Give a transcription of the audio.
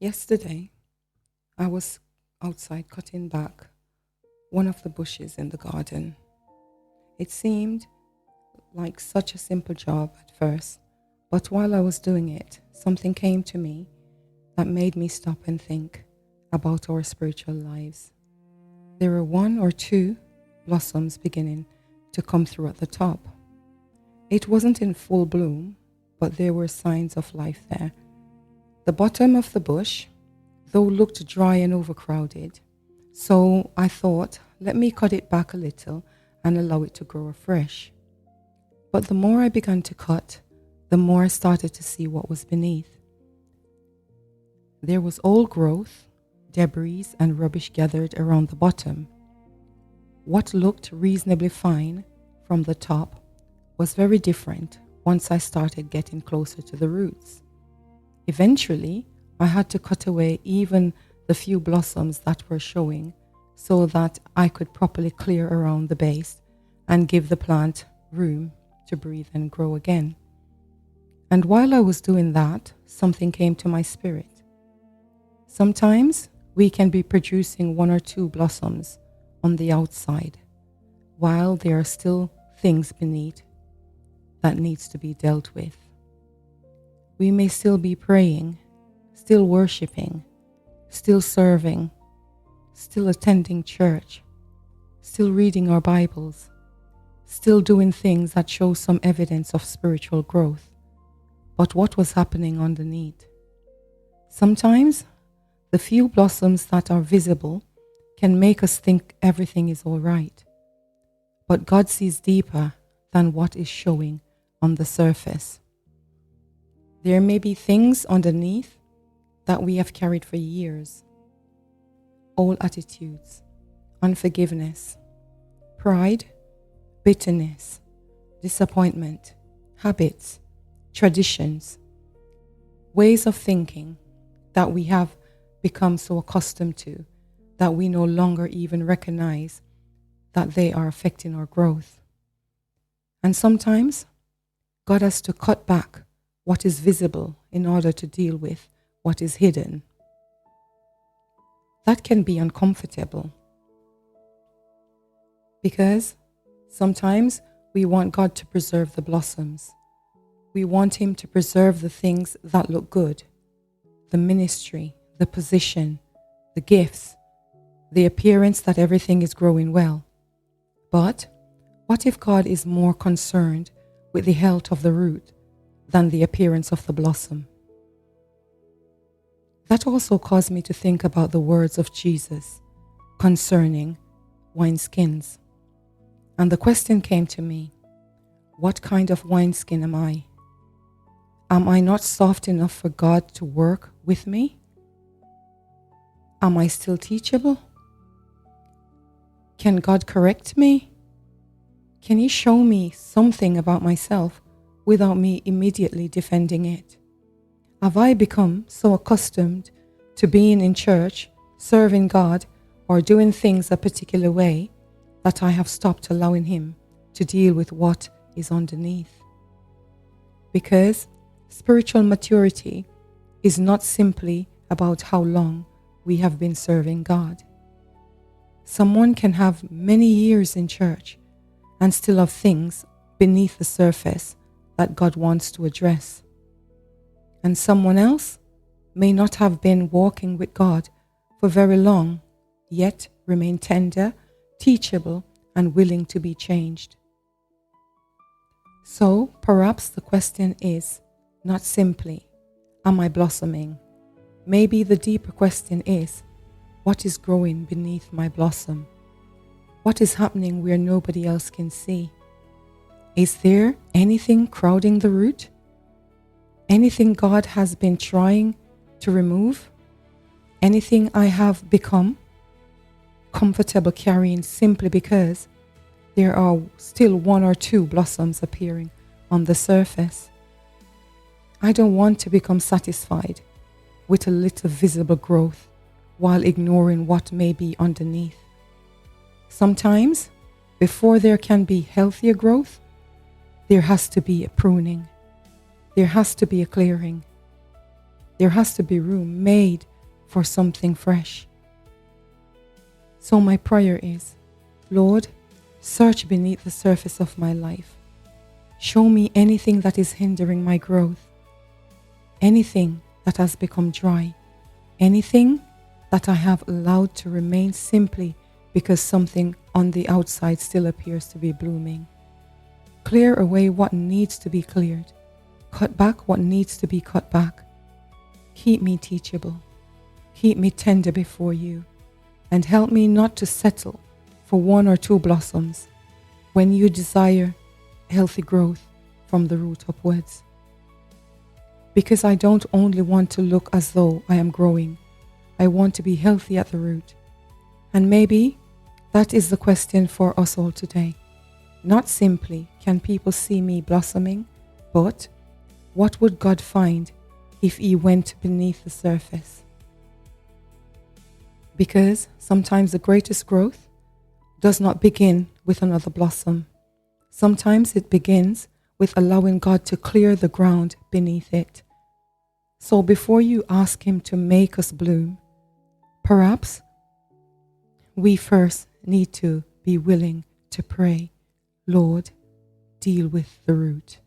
Yesterday, I was outside cutting back one of the bushes in the garden. It seemed like such a simple job at first, but while I was doing it, something came to me that made me stop and think about our spiritual lives. There were one or two blossoms beginning to come through at the top. It wasn't in full bloom, but there were signs of life there. The bottom of the bush, though, looked dry and overcrowded, so I thought, let me cut it back a little and allow it to grow afresh. But the more I began to cut, the more I started to see what was beneath. There was old growth, debris, and rubbish gathered around the bottom. What looked reasonably fine from the top was very different once I started getting closer to the roots. Eventually, I had to cut away even the few blossoms that were showing so that I could properly clear around the base and give the plant room to breathe and grow again. And while I was doing that, something came to my spirit. Sometimes we can be producing one or two blossoms on the outside, while there are still things beneath that needs to be dealt with. We may still be praying, still worshiping, still serving, still attending church, still reading our Bibles, still doing things that show some evidence of spiritual growth. But what was happening underneath? Sometimes the few blossoms that are visible can make us think everything is all right. But God sees deeper than what is showing on the surface. There may be things underneath that we have carried for years. Old attitudes, unforgiveness, pride, bitterness, disappointment, habits, traditions, ways of thinking that we have become so accustomed to that we no longer even recognize that they are affecting our growth. And sometimes God has to cut back what is visible in order to deal with what is hidden. That can be uncomfortable because sometimes we want God to preserve the blossoms. We want Him to preserve the things that look good, the ministry, the position, the gifts, the appearance that everything is growing well. But what if God is more concerned with the health of the root than the appearance of the blossom? That also caused me to think about the words of Jesus concerning wineskins. And the question came to me, what kind of wineskin am I? Am I not soft enough for God to work with me? Am I still teachable? Can God correct me? Can He show me something about myself without me immediately defending it? Have I become so accustomed to being in church, serving God, or doing things a particular way that I have stopped allowing Him to deal with what is underneath? Because spiritual maturity is not simply about how long we have been serving God. Someone can have many years in church and still have things beneath the surface that God wants to address. And someone else may not have been walking with God for very long, yet remain tender, teachable, and willing to be changed. So perhaps the question is not simply, am I blossoming? Maybe the deeper question is, what is growing beneath my blossom? What is happening where nobody else can see? Is there anything crowding the root? Anything God has been trying to remove? Anything I have become comfortable carrying simply because there are still one or two blossoms appearing on the surface? I don't want to become satisfied with a little visible growth while ignoring what may be underneath. Sometimes, before there can be healthier growth, there has to be a pruning. There has to be a clearing. There has to be room made for something fresh. So my prayer is, Lord, search beneath the surface of my life. Show me anything that is hindering my growth, anything that has become dry, anything that I have allowed to remain simply because something on the outside still appears to be blooming. Clear away what needs to be cleared. Cut back what needs to be cut back. Keep me teachable. Keep me tender before you, and help me not to settle for one or two blossoms when you desire healthy growth from the root upwards. Because I don't only want to look as though I am growing, I want to be healthy at the root. And maybe that is the question for us all today. Not simply, can people see me blossoming, but what would God find if He went beneath the surface? Because sometimes the greatest growth does not begin with another blossom. Sometimes it begins with allowing God to clear the ground beneath it. So before you ask Him to make us bloom, perhaps we first need to be willing to pray, Lord, deal with the root.